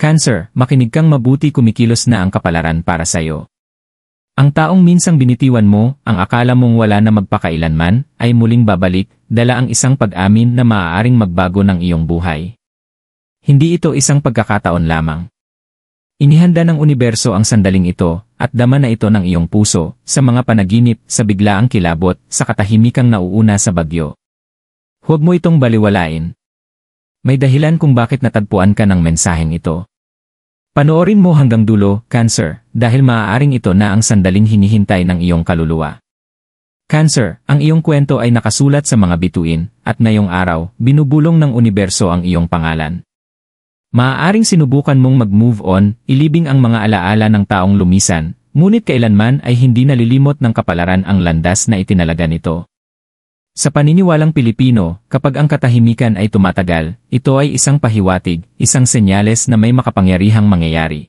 Cancer, makinig kang mabuti, kumikilos na ang kapalaran para sa'yo. Ang taong minsang binitiwan mo, ang akala mong wala na magpakailanman, ay muling babalik, dala ang isang pag-amin na maaaring magbago ng iyong buhay. Hindi ito isang pagkakataon lamang. Inihanda ng universo ang sandaling ito, at dama na ito ng iyong puso, sa mga panaginip, sa biglaang kilabot, sa katahimikang nauuna sa bagyo. Huwag mo itong baliwalain. May dahilan kung bakit natagpuan ka ng mensaheng ito. Panoorin mo hanggang dulo, Cancer, dahil maaaring ito na ang sandaling hinihintay ng iyong kaluluwa. Cancer, ang iyong kwento ay nakasulat sa mga bituin, at ngayong araw, binubulong ng universo ang iyong pangalan. Maaaring sinubukan mong mag-move on, ilibing ang mga alaala ng taong lumisan, ngunit kailanman ay hindi nalilimot ng kapalaran ang landas na itinalaga nito. Sa paniniwalang Pilipino, kapag ang katahimikan ay tumatagal, ito ay isang pahiwatig, isang senyales na may makapangyarihang mangyayari.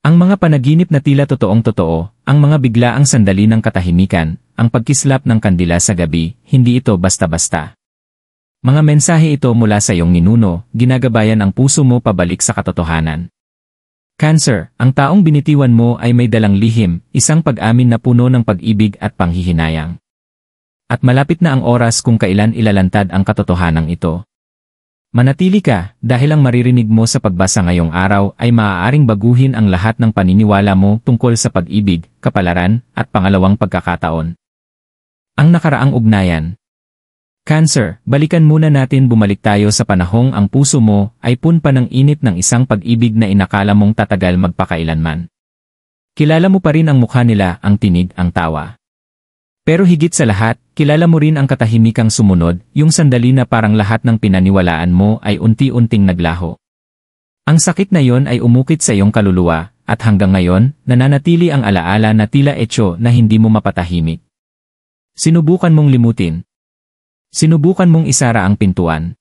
Ang mga panaginip na tila totoong-totoo, ang mga biglaang sandali ng katahimikan, ang pagkislap ng kandila sa gabi, hindi ito basta-basta. Mga mensahe ito mula sa iyong ninuno, ginagabayan ang puso mo pabalik sa katotohanan. Cancer, ang taong binitiwan mo ay may dalang lihim, isang pag-amin na puno ng pag-ibig at panghihinayang. At malapit na ang oras kung kailan ilalantad ang katotohanan ito. Manatili ka, dahil ang maririnig mo sa pagbasa ngayong araw ay maaaring baguhin ang lahat ng paniniwala mo tungkol sa pag-ibig, kapalaran, at pangalawang pagkakataon. Ang nakaraang ugnayan. Cancer, balikan muna natin, bumalik tayo sa panahong ang puso mo ay punpa ng init ng isang pag-ibig na inakala mong tatagal magpakailanman. Kilala mo pa rin ang mukha nila, ang tinig, ang tawa. Pero higit sa lahat, kilala mo rin ang katahimikang sumunod, yung sandali na parang lahat ng pinaniwalaan mo ay unti-unting naglaho. Ang sakit na yon ay umukit sa iyong kaluluwa, at hanggang ngayon, nananatili ang alaala na tila etyo na hindi mo mapatahimik. Sinubukan mong limutin. Sinubukan mong isara ang pintuan.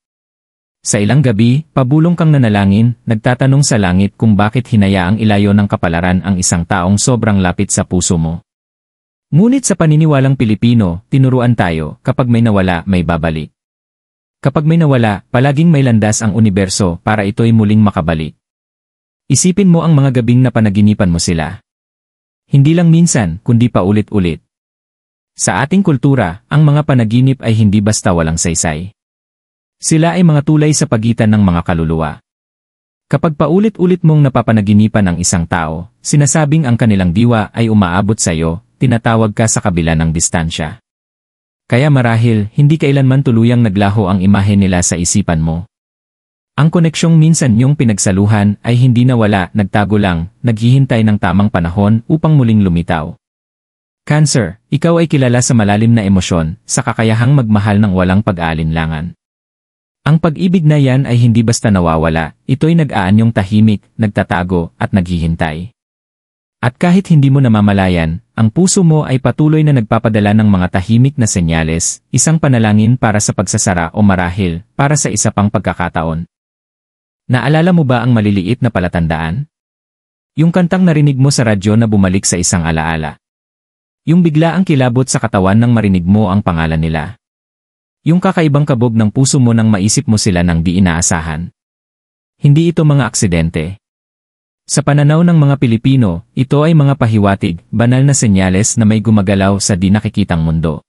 Sa ilang gabi, pabulong kang nanalangin, nagtatanong sa langit kung bakit hinayaang ilayo ng kapalaran ang isang taong sobrang lapit sa puso mo. Ngunit sa paniniwalang Pilipino, tinuruan tayo, kapag may nawala, may babalik. Kapag may nawala, palaging may landas ang universo para ito'y muling makabalik. Isipin mo ang mga gabing na panaginipan mo sila. Hindi lang minsan, kundi paulit-ulit. Sa ating kultura, ang mga panaginip ay hindi basta walang saysay. Sila ay mga tulay sa pagitan ng mga kaluluwa. Kapag paulit-ulit mong napapanaginipan ang isang tao, sinasabing ang kanilang diwa ay umaabot sa iyo, tinatawag ka sa kabila ng distansya. Kaya marahil, hindi kailanman tuluyang naglaho ang imahe nila sa isipan mo. Ang koneksyong minsan niyong pinagsaluhan ay hindi nawala, nagtago lang, naghihintay ng tamang panahon upang muling lumitaw. Cancer, ikaw ay kilala sa malalim na emosyon, sa kakayahang magmahal ng walang pag-aalinlangan. Ang pag-ibig na yan ay hindi basta nawawala, ito'y nag-aanyong tahimik, nagtatago, at naghihintay. At kahit hindi mo namamalayan, ang puso mo ay patuloy na nagpapadala ng mga tahimik na senyales, isang panalangin para sa pagsasara o marahil, para sa isa pang pagkakataon. Naalala mo ba ang maliliit na palatandaan? Yung kantang narinig mo sa radyo na bumalik sa isang alaala. Yung biglaang kilabot sa katawan nang marinig mo ang pangalan nila. Yung kakaibang kabog ng puso mo nang maisip mo sila nang di inaasahan. Hindi ito mga aksidente. Sa pananaw ng mga Pilipino, ito ay mga pahiwatig, banal na senyales na may gumagalaw sa di nakikitang mundo.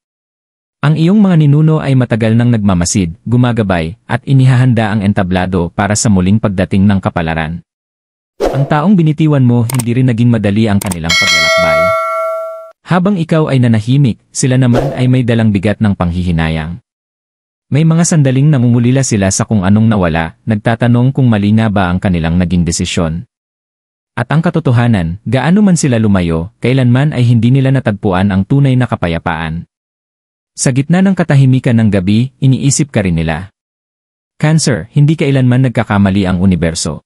Ang iyong mga ninuno ay matagal nang nagmamasid, gumagabay, at inihahanda ang entablado para sa muling pagdating ng kapalaran. Ang taong binitiwan mo, hindi rin naging madali ang kanilang paglalakbay. Habang ikaw ay nanahimik, sila naman ay may dalang bigat ng panghihinayang. May mga sandaling namumulila sila sa kung anong nawala, nagtatanong kung mali nga ba ang kanilang naging desisyon. At ang katotohanan, gaano man sila lumayo, kailanman ay hindi nila natagpuan ang tunay na kapayapaan. Sa gitna ng katahimikan ng gabi, iniisip ka rin nila. Cancer, hindi kailanman nagkakamali ang universo.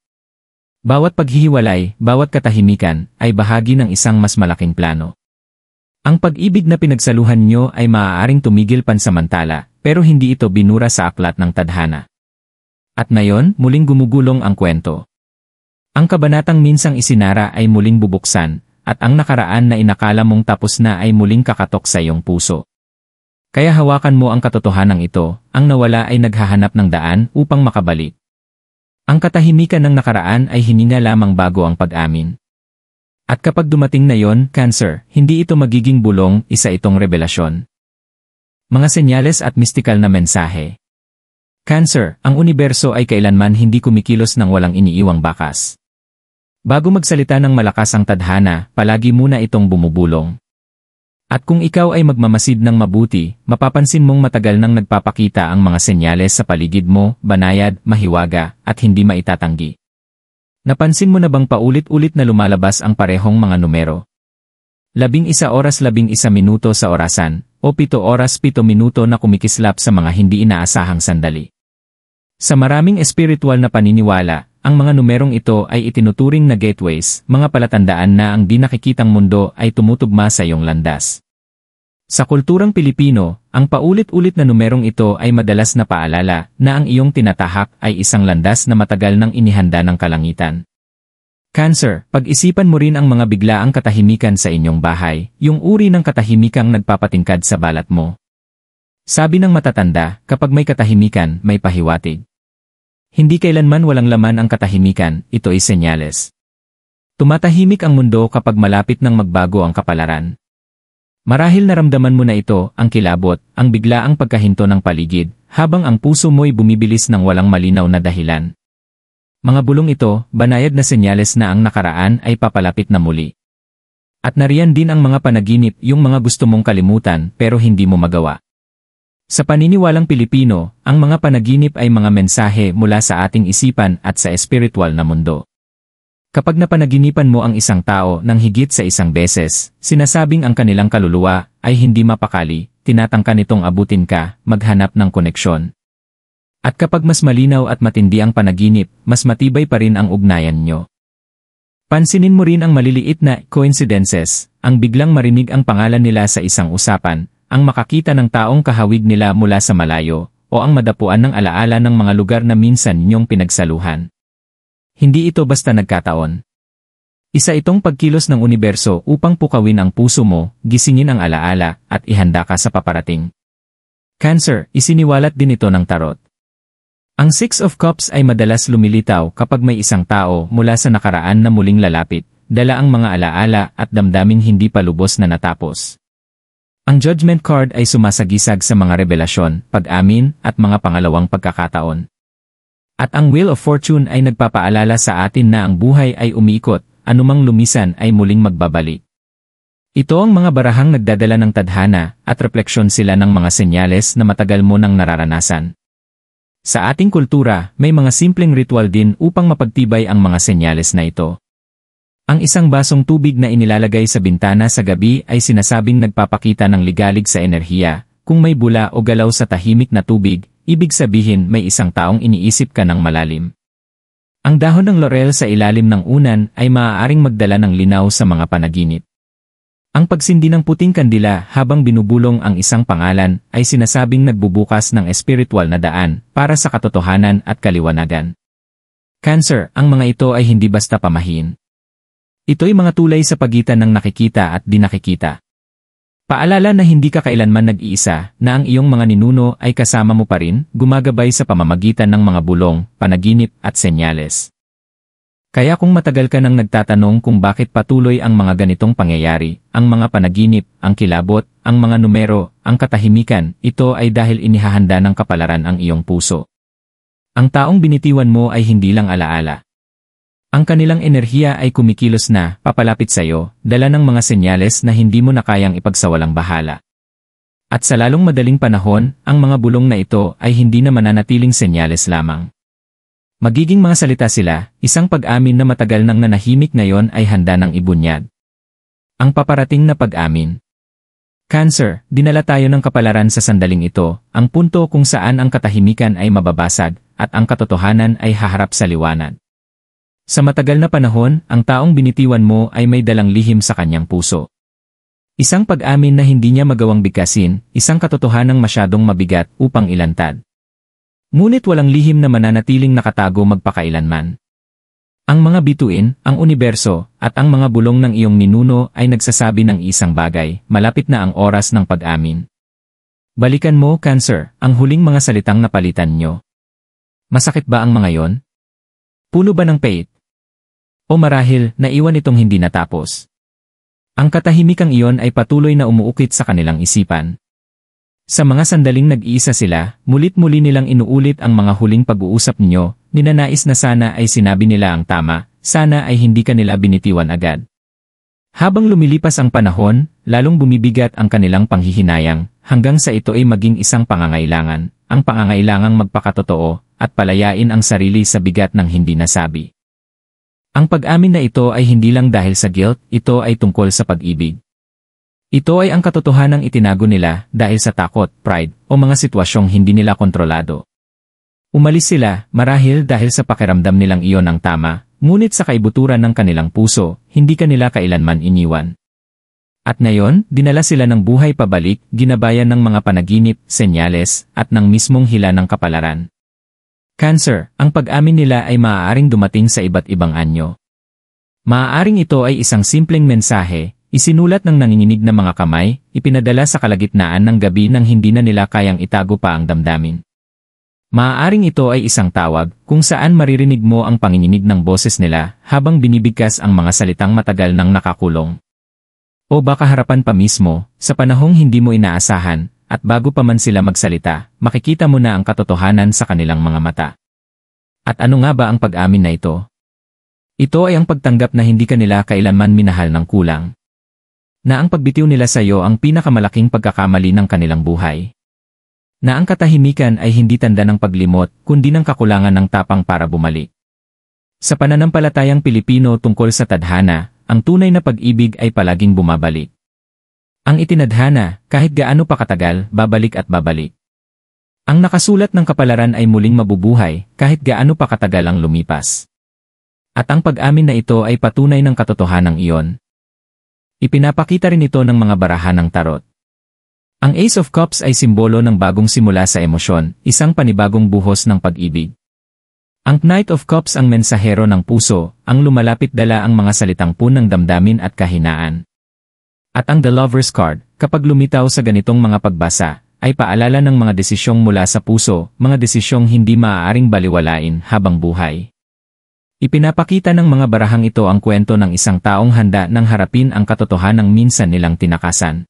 Bawat paghihiwalay, bawat katahimikan, ay bahagi ng isang mas malaking plano. Ang pag-ibig na pinagsaluhan nyo ay maaaring tumigil pansamantala, pero hindi ito binura sa aklat ng tadhana. At ngayon, muling gumugulong ang kwento. Ang kabanatang minsang isinara ay muling bubuksan, at ang nakaraan na inakala mong tapos na ay muling kakatok sa iyong puso. Kaya hawakan mo ang katotohanan ito, ang nawala ay naghahanap ng daan upang makabalik. Ang katahimikan ng nakaraan ay hininga lamang bago ang pag-amin. At kapag dumating na yon, Cancer, hindi ito magiging bulong, isa itong revelasyon. Mga senyales at mistikal na mensahe. Cancer, ang universo ay kailanman hindi kumikilos ng walang iniiwang bakas. Bago magsalita ng malakas ang tadhana, palagi muna itong bumubulong. At kung ikaw ay magmamasid ng mabuti, mapapansin mong matagal nang nagpapakita ang mga senyales sa paligid mo, banayad, mahiwaga, at hindi maitatanggi. Napansin mo na bang paulit-ulit na lumalabas ang parehong mga numero? 11 oras 11 minuto sa orasan, o 7 oras 7 minuto na kumikislap sa mga hindi inaasahang sandali. Sa maraming espiritual na paniniwala, ang mga numerong ito ay itinuturing na gateways, mga palatandaan na ang di nakikitang mundo ay tumutugma sa iyong landas. Sa kulturang Pilipino, ang paulit-ulit na numerong ito ay madalas na paalala na ang iyong tinatahak ay isang landas na matagal nang inihanda ng kalangitan. Cancer, pag-isipan mo rin ang mga biglaang katahimikan sa inyong bahay, yung uri ng katahimikang nagpapatingkad sa balat mo. Sabi ng matatanda, kapag may katahimikan, may pahiwatig. Hindi kailanman walang laman ang katahimikan, ito ay senyales. Tumatahimik ang mundo kapag malapit nang magbago ang kapalaran. Marahil naramdaman mo na ito, ang kilabot, ang biglaang pagkahinto ng paligid, habang ang puso mo'y bumibilis ng walang malinaw na dahilan. Mga bulong ito, banayad na senyales na ang nakaraan ay papalapit na muli. At nariyan din ang mga panaginip, yung mga gusto mong kalimutan pero hindi mo magawa. Sa paniniwalang Pilipino, ang mga panaginip ay mga mensahe mula sa ating isipan at sa espiritual na mundo. Kapag napanaginipan mo ang isang tao ng higit sa isang beses, sinasabing ang kanilang kaluluwa ay hindi mapakali, tinatangka nitong abutin ka, maghanap ng koneksyon. At kapag mas malinaw at matindi ang panaginip, mas matibay pa rin ang ugnayan nyo. Pansinin mo rin ang maliliit na coincidences, ang biglang marinig ang pangalan nila sa isang usapan, ang makakita ng taong kahawig nila mula sa malayo, o ang madapuan ng alaala ng mga lugar na minsan ninyong pinagsaluhan. Hindi ito basta nagkataon. Isa itong pagkilos ng universo upang pukawin ang puso mo, gisingin ang alaala, at ihanda ka sa paparating. Cancer, isiniwalat din ito ng tarot. Ang Six of Cups ay madalas lumilitaw kapag may isang tao mula sa nakaraan na muling lalapit, dala ang mga alaala at damdaming hindi pa lubos na natapos. Ang Judgment card ay sumasagisag sa mga revelasyon, pag-amin, at mga pangalawang pagkakataon. At ang Wheel of Fortune ay nagpapaalala sa atin na ang buhay ay umiikot, anumang lumisan ay muling magbabalik. Ito ang mga barahang nagdadala ng tadhana, at refleksyon sila ng mga senyales na matagal mo nang nararanasan. Sa ating kultura, may mga simpleng ritual din upang mapagtibay ang mga senyales na ito. Ang isang basong tubig na inilalagay sa bintana sa gabi ay sinasabing nagpapakita ng ligalig sa enerhiya. Kung may bula o galaw sa tahimik na tubig, ibig sabihin may isang taong iniisip ka ng malalim. Ang dahon ng laurel sa ilalim ng unan ay maaaring magdala ng linaw sa mga panaginip. Ang pagsindi ng puting kandila habang binubulong ang isang pangalan ay sinasabing nagbubukas ng espiritual na daan para sa katotohanan at kaliwanagan. Cancer, ang mga ito ay hindi basta pamahiin. Ito'y mga tulay sa pagitan ng nakikita at di nakikita. Paalala na hindi ka kailanman nag-iisa, na ang iyong mga ninuno ay kasama mo pa rin, gumagabay sa pamamagitan ng mga bulong, panaginip at senyales. Kaya kung matagal ka nang nagtatanong kung bakit patuloy ang mga ganitong pangyayari, ang mga panaginip, ang kilabot, ang mga numero, ang katahimikan, ito ay dahil inihahanda ng kapalaran ang iyong puso. Ang taong binitiwan mo ay hindi lang alaala. Ang kanilang enerhiya ay kumikilos na, papalapit sa iyo, dala ng mga senyales na hindi mo na kayang ipagsawalang bahala. At sa lalong madaling panahon, ang mga bulong na ito ay hindi na mananatiling senyales lamang. Magiging mga salita sila, isang pag-amin na matagal nang nanahimik ngayon ay handa ng ibunyag. Ang paparating na pag-amin. Cancer, dinala tayo ng kapalaran sa sandaling ito, ang punto kung saan ang katahimikan ay mababasag, at ang katotohanan ay haharap sa liwanag. Sa matagal na panahon, ang taong binitiwan mo ay may dalang lihim sa kanyang puso. Isang pag-amin na hindi niya magawang bigkasin, isang katotohanang masyadong mabigat upang ilantad. Ngunit walang lihim na mananatiling nakatago magpakailanman. Ang mga bituin, ang universo, at ang mga bulong ng iyong ninuno ay nagsasabi ng isang bagay, malapit na ang oras ng pag-amin. Balikan mo, Cancer, ang huling mga salitang napalitan nyo. Masakit ba ang mga yon? Puno ba ng pait? O marahil, naiwan itong hindi natapos? Ang katahimikang iyon ay patuloy na umuukit sa kanilang isipan. Sa mga sandaling nag-iisa sila, mulit-muli nilang inuulit ang mga huling pag-uusap ninyo, ninanais na sana ay sinabi nila ang tama, sana ay hindi kanila binitiwan agad. Habang lumilipas ang panahon, lalong bumibigat ang kanilang panghihinayang, hanggang sa ito ay maging isang pangangailangan, ang pangangailangang magpakatotoo, at palayain ang sarili sa bigat ng hindi nasabi. Ang pag-amin na ito ay hindi lang dahil sa guilt, ito ay tungkol sa pag-ibig. Ito ay ang katotohanang itinago nila dahil sa takot, pride, o mga sitwasyong hindi nila kontrolado. Umalis sila, marahil dahil sa pakiramdam nilang iyon ang tama, ngunit sa kaibuturan ng kanilang puso, hindi kanila kailanman iniwan. At ngayon, dinala sila ng buhay pabalik, ginabayan ng mga panaginip, senyales, at ng mismong hila ng kapalaran. Cancer, ang pag-amin nila ay maaaring dumating sa iba't ibang anyo. Maaaring ito ay isang simpleng mensahe, isinulat ng nanginginig na mga kamay, ipinadala sa kalagitnaan ng gabi nang hindi na nila kayang itago pa ang damdamin. Maaaring ito ay isang tawag, kung saan maririnig mo ang panginginig ng boses nila habang binibigkas ang mga salitang matagal nang nakakulong. O baka harapan pa mismo, sa panahong hindi mo inaasahan, at bago pa man sila magsalita, makikita mo na ang katotohanan sa kanilang mga mata. At ano nga ba ang pag-amin na ito? Ito ay ang pagtanggap na hindi kanila kailanman minahal ng kulang. Na ang pagbitiw nila sa iyo ang pinakamalaking pagkakamali ng kanilang buhay. Na ang katahimikan ay hindi tanda ng paglimot, kundi ng kakulangan ng tapang para bumalik. Sa pananampalatayang Pilipino tungkol sa tadhana, ang tunay na pag-ibig ay palaging bumabalik. Ang itinadhana, kahit gaano pa katagal, babalik at babalik. Ang nakasulat ng kapalaran ay muling mabubuhay, kahit gaano pa katagal ang lumipas. At ang pag-amin na ito ay patunay ng katotohanang iyon. Ipinapakita rin ito ng mga barahan ng tarot. Ang Ace of Cups ay simbolo ng bagong simula sa emosyon, isang panibagong buhos ng pag-ibig. Ang Knight of Cups ang mensahero ng puso, ang lumalapit dala ang mga salitang punang damdamin at kahinaan. At ang The Lover's Card, kapag lumitaw sa ganitong mga pagbasa, ay paalala ng mga desisyong mula sa puso, mga desisyong hindi maaaring baliwalain habang buhay. Ipinapakita ng mga barahang ito ang kwento ng isang taong handa nang harapin ang katotohanang minsan nilang tinakasan.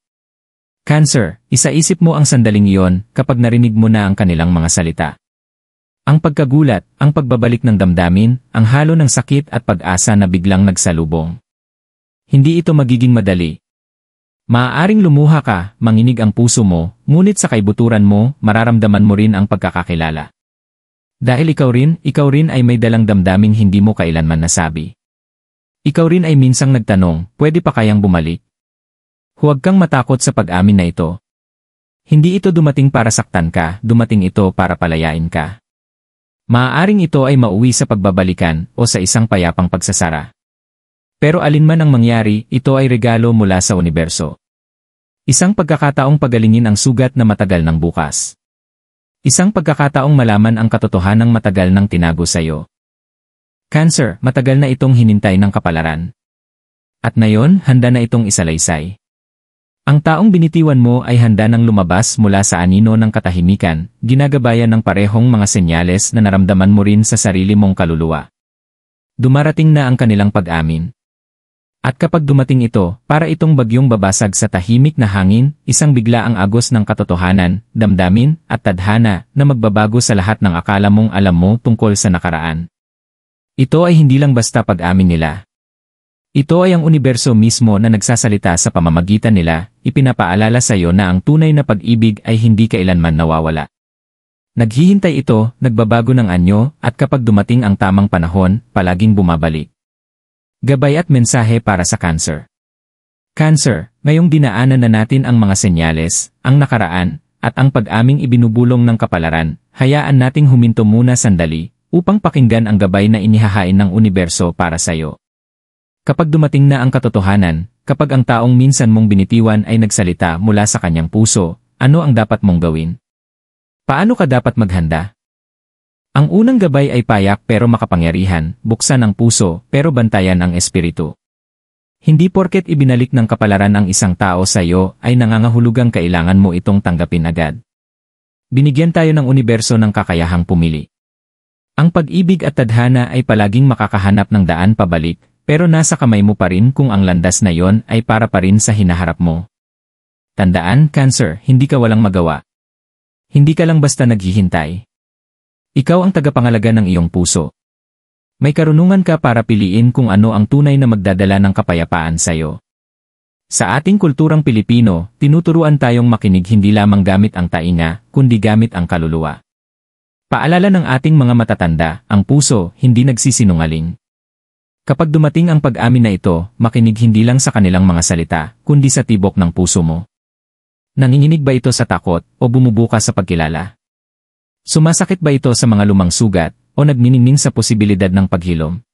Cancer, isaisip mo ang sandaling iyon kapag narinig mo na ang kanilang mga salita. Ang pagkagulat, ang pagbabalik ng damdamin, ang halo ng sakit at pag-asa na biglang nagsalubong. Hindi ito magiging madali. Maaaring lumuha ka, manginig ang puso mo, ngunit sa kaibuturan mo, mararamdaman mo rin ang pagkakakilala. Dahil ikaw rin ay may dalang damdaming hindi mo kailanman nasabi. Ikaw rin ay minsang nagtanong, pwede pa kayang bumalik? Huwag kang matakot sa pag-amin na ito. Hindi ito dumating para saktan ka, dumating ito para palayain ka. Maaaring ito ay mauwi sa pagbabalikan o sa isang payapang pagsasara. Pero alinman ang mangyari, ito ay regalo mula sa universo. Isang pagkakataong pagalingin ang sugat na matagal ng bukas. Isang pagkakataong malaman ang katotohanang matagal nang tinago sa iyo. Cancer, matagal na itong hinintay ng kapalaran. At ngayon, handa na itong isalaysay. Ang taong binitiwan mo ay handa nang lumabas mula sa anino ng katahimikan, ginagabayan ng parehong mga senyales na naramdaman mo rin sa sarili mong kaluluwa. Dumarating na ang kanilang pag-amin. At kapag dumating ito, para itong bagyong babasag sa tahimik na hangin, isang bigla ang agos ng katotohanan, damdamin, at tadhana na magbabago sa lahat ng akala mong alam mo tungkol sa nakaraan. Ito ay hindi lang basta pag-amin nila. Ito ay ang universo mismo na nagsasalita sa pamamagitan nila, ipinapaalala sa iyo na ang tunay na pag-ibig ay hindi kailanman nawawala. Naghihintay ito, nagbabago ng anyo, at kapag dumating ang tamang panahon, palaging bumabalik. Gabay at mensahe para sa Cancer. Cancer, ngayong dinaanan na natin ang mga senyales, ang nakaraan, at ang pag-aming ibinubulong ng kapalaran, hayaan nating huminto muna sandali, upang pakinggan ang gabay na inihahain ng universo para sa iyo. Kapag dumating na ang katotohanan, kapag ang taong minsan mong binitiwan ay nagsalita mula sa kanyang puso, ano ang dapat mong gawin? Paano ka dapat maghanda? Ang unang gabay ay payak pero makapangyarihan, buksan ang puso pero bantayan ang espiritu. Hindi porket ibinalik ng kapalaran ang isang tao sa iyo ay nangangahulugang kailangan mo itong tanggapin agad. Binigyan tayo ng universo ng kakayahang pumili. Ang pag-ibig at tadhana ay palaging makakahanap ng daan pabalik, pero nasa kamay mo pa rin kung ang landas na yon ay para pa rin sa hinaharap mo. Tandaan, Cancer, hindi ka walang magawa. Hindi ka lang basta naghihintay. Ikaw ang tagapangalaga ng iyong puso. May karunungan ka para piliin kung ano ang tunay na magdadala ng kapayapaan sa'yo. Sa ating kulturang Pilipino, tinuturuan tayong makinig hindi lamang gamit ang tainga, kundi gamit ang kaluluwa. Paalala ng ating mga matatanda, ang puso, hindi nagsisinungaling. Kapag dumating ang pag-amin na ito, makinig hindi lang sa kanilang mga salita, kundi sa tibok ng puso mo. Nanginginig ba ito sa takot, o bumubuka sa pagkilala? Sumasakit ba ito sa mga lumang sugat, o nagniningning sa posibilidad ng paghilom?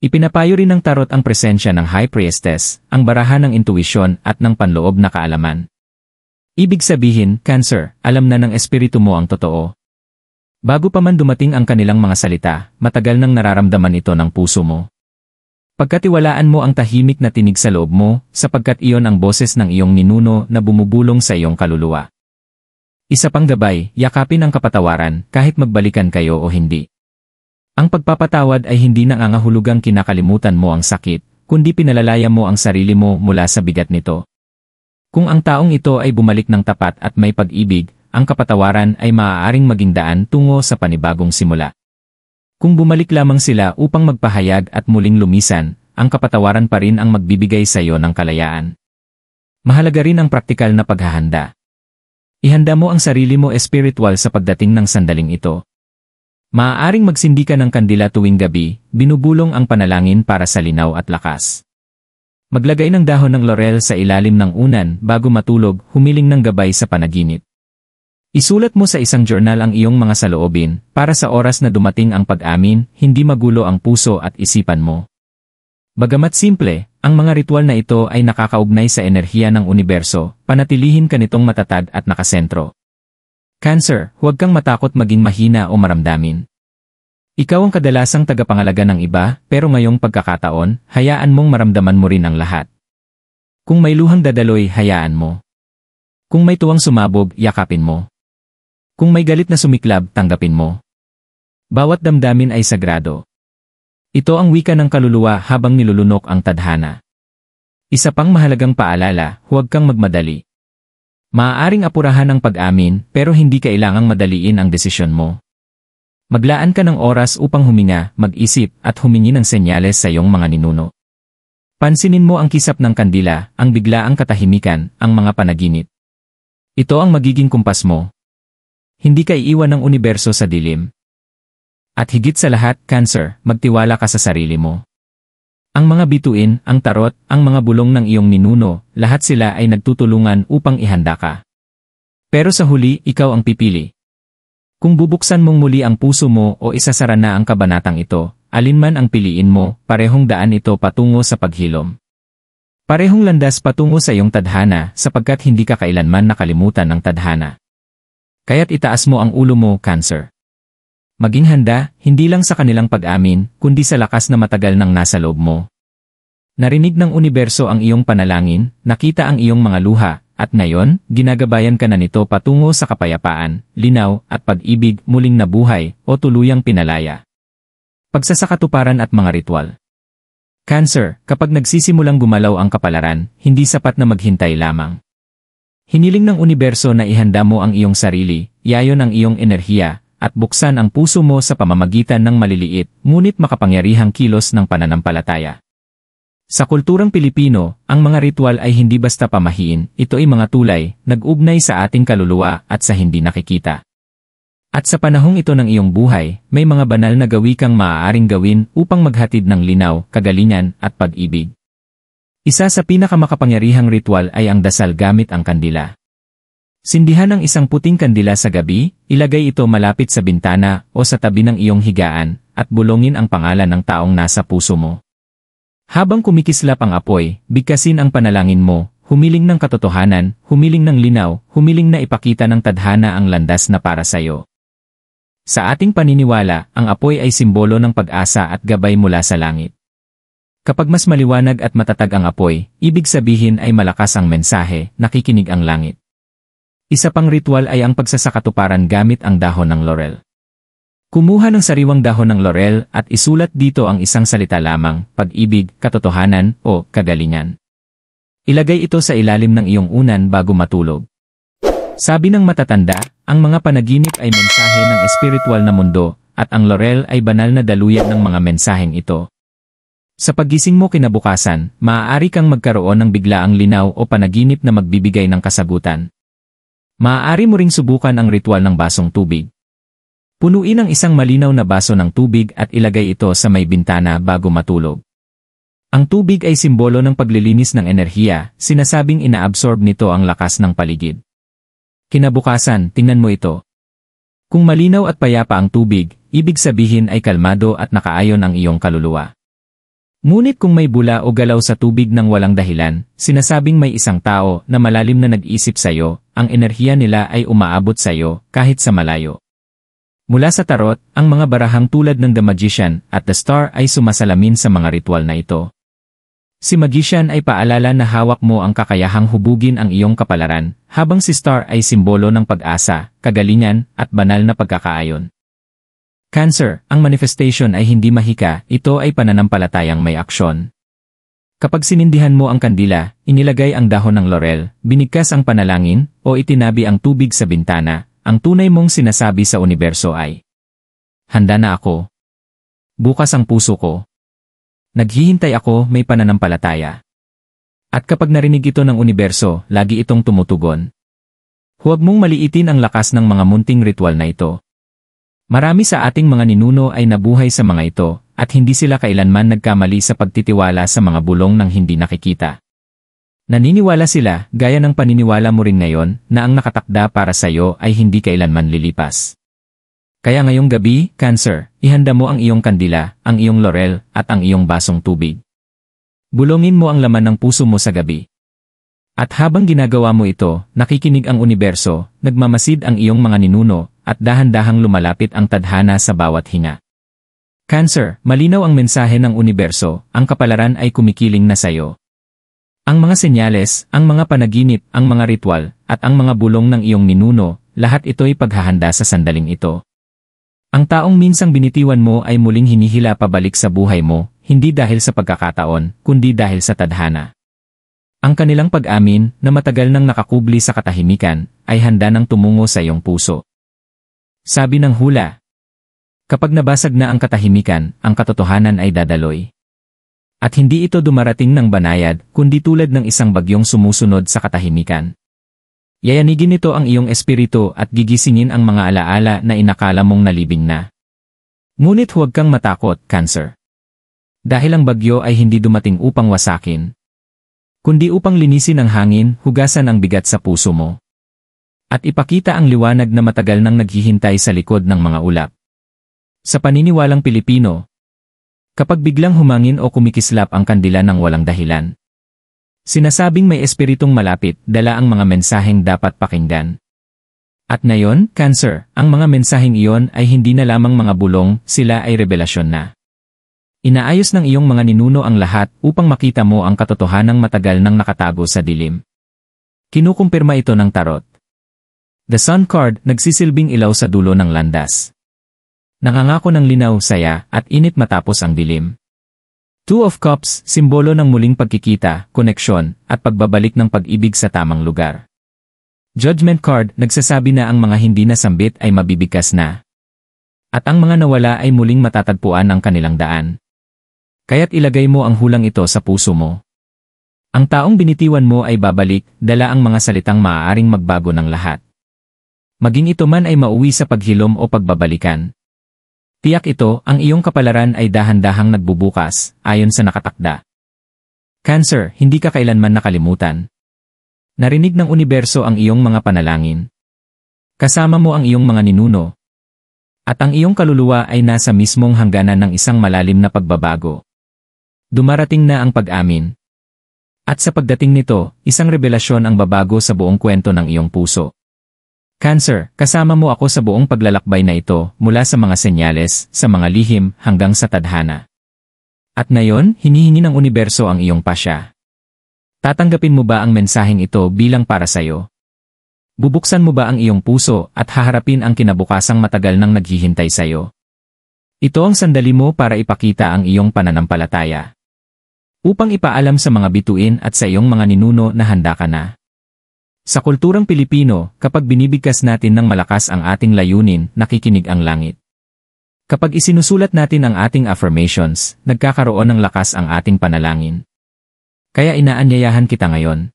Ipinapayo rin ng tarot ang presensya ng High Priestess, ang barahan ng intuisyon at ng panloob na kaalaman. Ibig sabihin, Cancer, alam na ng espiritu mo ang totoo. Bago pa man dumating ang kanilang mga salita, matagal nang nararamdaman ito ng puso mo. Pagkatiwalaan mo ang tahimik na tinig sa loob mo, sapagkat iyon ang boses ng iyong ninuno na bumubulong sa iyong kaluluwa. Isa pang gabay, yakapin ang kapatawaran, kahit magbalikan kayo o hindi. Ang pagpapatawad ay hindi nangangahulugang kinakalimutan mo ang sakit, kundi pinalalaya mo ang sarili mo mula sa bigat nito. Kung ang taong ito ay bumalik ng tapat at may pag-ibig, ang kapatawaran ay maaaring maging daan tungo sa panibagong simula. Kung bumalik lamang sila upang magpahayag at muling lumisan, ang kapatawaran pa rin ang magbibigay sa iyo ng kalayaan. Mahalaga rin ang praktikal na paghahanda. Ihanda mo ang sarili mo espiritual sa pagdating ng sandaling ito. Maaaring magsindi ka ng kandila tuwing gabi, binubulong ang panalangin para sa linaw at lakas. Maglagay ng dahon ng laurel sa ilalim ng unan bago matulog, humiling ng gabay sa panaginip. Isulat mo sa isang journal ang iyong mga saloobin, para sa oras na dumating ang pag-amin, hindi magulo ang puso at isipan mo. Bagamat simple, ang mga ritual na ito ay nakakaugnay sa enerhiya ng universo, panatilihin ka nitong matatag at nakasentro. Cancer, huwag kang matakot maging mahina o maramdamin. Ikaw ang kadalasang tagapangalaga ng iba, pero ngayong pagkakataon, hayaan mong maramdaman mo rin ang lahat. Kung may luhang dadaloy, hayaan mo. Kung may tuwang sumabog, yakapin mo. Kung may galit na sumiklab, tanggapin mo. Bawat damdamin ay sagrado. Ito ang wika ng kaluluwa habang nilulunok ang tadhana. Isa pang mahalagang paalala, huwag kang magmadali. Maaaring apurahan ang pag-amin, pero hindi kailangang madaliin ang desisyon mo. Maglaan ka ng oras upang huminga, mag-isip, at humingi ng senyales sa iyong mga ninuno. Pansinin mo ang kisap ng kandila, ang biglaang katahimikan, ang mga panaginip. Ito ang magiging kumpas mo. Hindi ka iiwan ng universo sa dilim. At higit sa lahat, Cancer, magtiwala ka sa sarili mo. Ang mga bituin, ang tarot, ang mga bulong ng iyong ninuno, lahat sila ay nagtutulungan upang ihanda ka. Pero sa huli, ikaw ang pipili. Kung bubuksan mong muli ang puso mo o isasara na ang kabanatang ito, alinman ang piliin mo, parehong daan ito patungo sa paghilom. Parehong landas patungo sa iyong tadhana sapagkat hindi ka kailanman nakalimutan ng tadhana. Kaya't itaas mo ang ulo mo, Cancer. Maging handa, hindi lang sa kanilang pag-amin, kundi sa lakas na matagal nang nasa loob mo. Narinig ng universo ang iyong panalangin, nakita ang iyong mga luha, at ngayon, ginagabayan ka na nito patungo sa kapayapaan, linaw, at pag-ibig, muling nabuhay, o tuluyang pinalaya. Pagsasakatuparan at mga ritual. Cancer, kapag nagsisimulang gumalaw ang kapalaran, hindi sapat na maghintay lamang. Hiniling ng universo na ihanda mo ang iyong sarili, yayon ang iyong enerhiya, at buksan ang puso mo sa pamamagitan ng maliliit, ngunit makapangyarihang kilos ng pananampalataya. Sa kulturang Pilipino, ang mga ritual ay hindi basta pamahiin, ito ay mga tulay, nag-ugnay sa ating kaluluwa at sa hindi nakikita. At sa panahong ito ng iyong buhay, may mga banal na gawi kang maaaring gawin upang maghatid ng linaw, kagalingan, at pag-ibig. Isa sa pinakamakapangyarihang ritual ay ang dasal gamit ang kandila. Sindihan ang isang puting kandila sa gabi, ilagay ito malapit sa bintana o sa tabi ng iyong higaan, at bulongin ang pangalan ng taong nasa puso mo. Habang kumikislap ang apoy, bigkasin ang panalangin mo, humiling ng katotohanan, humiling ng linaw, humiling na ipakita ng tadhana ang landas na para sa iyo. Sa ating paniniwala, ang apoy ay simbolo ng pag-asa at gabay mula sa langit. Kapag mas maliwanag at matatag ang apoy, ibig sabihin ay malakas ang mensahe, nakikinig ang langit. Isa pang ritual ay ang pagsasakatuparan gamit ang dahon ng laurel. Kumuha ng sariwang dahon ng laurel at isulat dito ang isang salita lamang, pag-ibig, katotohanan, o kagalingan. Ilagay ito sa ilalim ng iyong unan bago matulog. Sabi ng matatanda, ang mga panaginip ay mensahe ng espiritual na mundo, at ang laurel ay banal na daluyan ng mga mensaheng ito. Sa paggising mo kinabukasan, maaari kang magkaroon ng biglaang linaw o panaginip na magbibigay ng kasagutan. Maaari mo ring subukan ang ritual ng basong tubig. Punuin ang isang malinaw na baso ng tubig at ilagay ito sa may bintana bago matulog. Ang tubig ay simbolo ng paglilinis ng enerhiya, sinasabing inaabsorb nito ang lakas ng paligid. Kinabukasan, tingnan mo ito. Kung malinaw at payapa ang tubig, ibig sabihin ay kalmado at nakaayon ang iyong kaluluwa. Ngunit kung may bula o galaw sa tubig ng walang dahilan, sinasabing may isang tao na malalim na nag-isip sa iyo, ang enerhiya nila ay umaabot sa iyo kahit sa malayo. Mula sa tarot, ang mga barahang tulad ng The Magician at The Star ay sumasalamin sa mga ritual na ito. Si Magician ay paalala na hawak mo ang kakayahang hubugin ang iyong kapalaran, habang si Star ay simbolo ng pag-asa, kagalingan, at banal na pagkakaayon. Cancer, ang manifestation ay hindi mahika, ito ay pananampalatayang may aksyon. Kapag sinindihan mo ang kandila, inilagay ang dahon ng laurel, binigkas ang panalangin, o itinabi ang tubig sa bintana, ang tunay mong sinasabi sa universo ay, handa na ako. Bukas ang puso ko. Naghihintay ako, may pananampalataya. At kapag narinig ito ng universo, lagi itong tumutugon. Huwag mong maliitin ang lakas ng mga munting ritual na ito. Marami sa ating mga ninuno ay nabuhay sa mga ito, at hindi sila kailanman nagkamali sa pagtitiwala sa mga bulong ng hindi nakikita. Naniniwala sila, gaya ng paniniwala mo rin ngayon, na ang nakatakda para sa iyo ay hindi kailanman lilipas. Kaya ngayong gabi, Cancer, ihanda mo ang iyong kandila, ang iyong laurel, at ang iyong basong tubig. Bulongin mo ang laman ng puso mo sa gabi. At habang ginagawa mo ito, nakikinig ang universo, nagmamasid ang iyong mga ninuno, at dahan-dahang lumalapit ang tadhana sa bawat hinga. Cancer, malinaw ang mensahe ng universo, ang kapalaran ay kumikiling na sa iyo. Ang mga senyales, ang mga panaginip, ang mga ritual, at ang mga bulong ng iyong ninuno, lahat ito'y paghahanda sa sandaling ito. Ang taong minsang binitiwan mo ay muling hinihila pabalik sa buhay mo, hindi dahil sa pagkakataon, kundi dahil sa tadhana. Ang kanilang pag-amin, na matagal nang nakakubli sa katahimikan, ay handa nang tumungo sa iyong puso. Sabi ng hula, kapag nabasag na ang katahimikan, ang katotohanan ay dadaloy. At hindi ito dumarating ng banayad, kundi tulad ng isang bagyong sumusunod sa katahimikan. Yayanigin nito ang iyong espiritu at gigisingin ang mga alaala na inakala mong nalibing na. Ngunit huwag kang matakot, Cancer. Dahil ang bagyo ay hindi dumating upang wasakin, kundi upang linisin ang hangin, hugasan ang bigat sa puso mo. At ipakita ang liwanag na matagal nang naghihintay sa likod ng mga ulap. Sa paniniwalang Pilipino, kapag biglang humangin o kumikislap ang kandila ng walang dahilan, sinasabing may espiritong malapit, dala ang mga mensaheng dapat pakinggan. At ngayon, Cancer, ang mga mensaheng iyon ay hindi na lamang mga bulong, sila ay revelasyon na. Inaayos ng iyong mga ninuno ang lahat upang makita mo ang katotohanang matagal nang nakatago sa dilim. Kinukumpirma ito ng tarot. The Sun card, nagsisilbing ilaw sa dulo ng landas. Nangangako ng linaw, saya, at init matapos ang dilim. Two of Cups, simbolo ng muling pagkikita, koneksyon, at pagbabalik ng pag-ibig sa tamang lugar. Judgment card, nagsasabi na ang mga hindi nasambit ay mabibigkas na. At ang mga nawala ay muling matatagpuan ang kanilang daan. Kaya't ilagay mo ang hulang ito sa puso mo. Ang taong binitiwan mo ay babalik, dala ang mga salitang maaaring magbago ng lahat. Maging ito man ay mauwi sa paghilom o pagbabalikan. Tiyak ito, ang iyong kapalaran ay dahan-dahang nagbubukas, ayon sa nakatakda. Cancer, hindi ka kailanman nakalimutan. Narinig ng universo ang iyong mga panalangin. Kasama mo ang iyong mga ninuno. At ang iyong kaluluwa ay nasa mismong hangganan ng isang malalim na pagbabago. Dumarating na ang pag-amin. At sa pagdating nito, isang revelasyon ang babago sa buong kwento ng iyong puso. Cancer, kasama mo ako sa buong paglalakbay na ito, mula sa mga senyales, sa mga lihim, hanggang sa tadhana. At ngayon, hinihingi ng universo ang iyong pasya. Tatanggapin mo ba ang mensaheng ito bilang para sa'yo? Bubuksan mo ba ang iyong puso at haharapin ang kinabukasang matagal nang naghihintay sa'yo? Ito ang sandali mo para ipakita ang iyong pananampalataya. Upang ipaalam sa mga bituin at sa iyong mga ninuno na handa ka na. Sa kulturang Pilipino, kapag binibigkas natin ng malakas ang ating layunin, nakikinig ang langit. Kapag isinusulat natin ang ating affirmations, nagkakaroon ng lakas ang ating panalangin. Kaya inaanyayahan kita ngayon.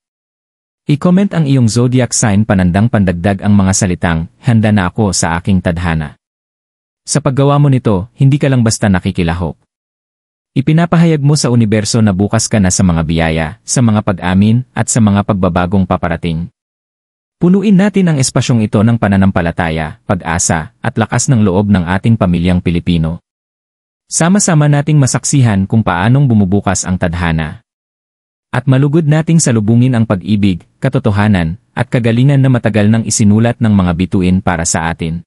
I-comment ang iyong zodiac sign panandang pandagdag ang mga salitang, handa na ako sa aking tadhana. Sa paggawa mo nito, hindi ka lang basta nakikilahok. Ipinapahayag mo sa universo na bukas ka na sa mga biyaya, sa mga pag-amin, at sa mga pagbabagong paparating. Punuin natin ang espasyong ito ng pananampalataya, pag-asa, at lakas ng loob ng ating pamilyang Pilipino. Sama-sama nating masaksihan kung paanong bumubukas ang tadhana. At malugod nating salubungin ang pag-ibig, katotohanan, at kagalingan na matagal nang isinulat ng mga bituin para sa atin.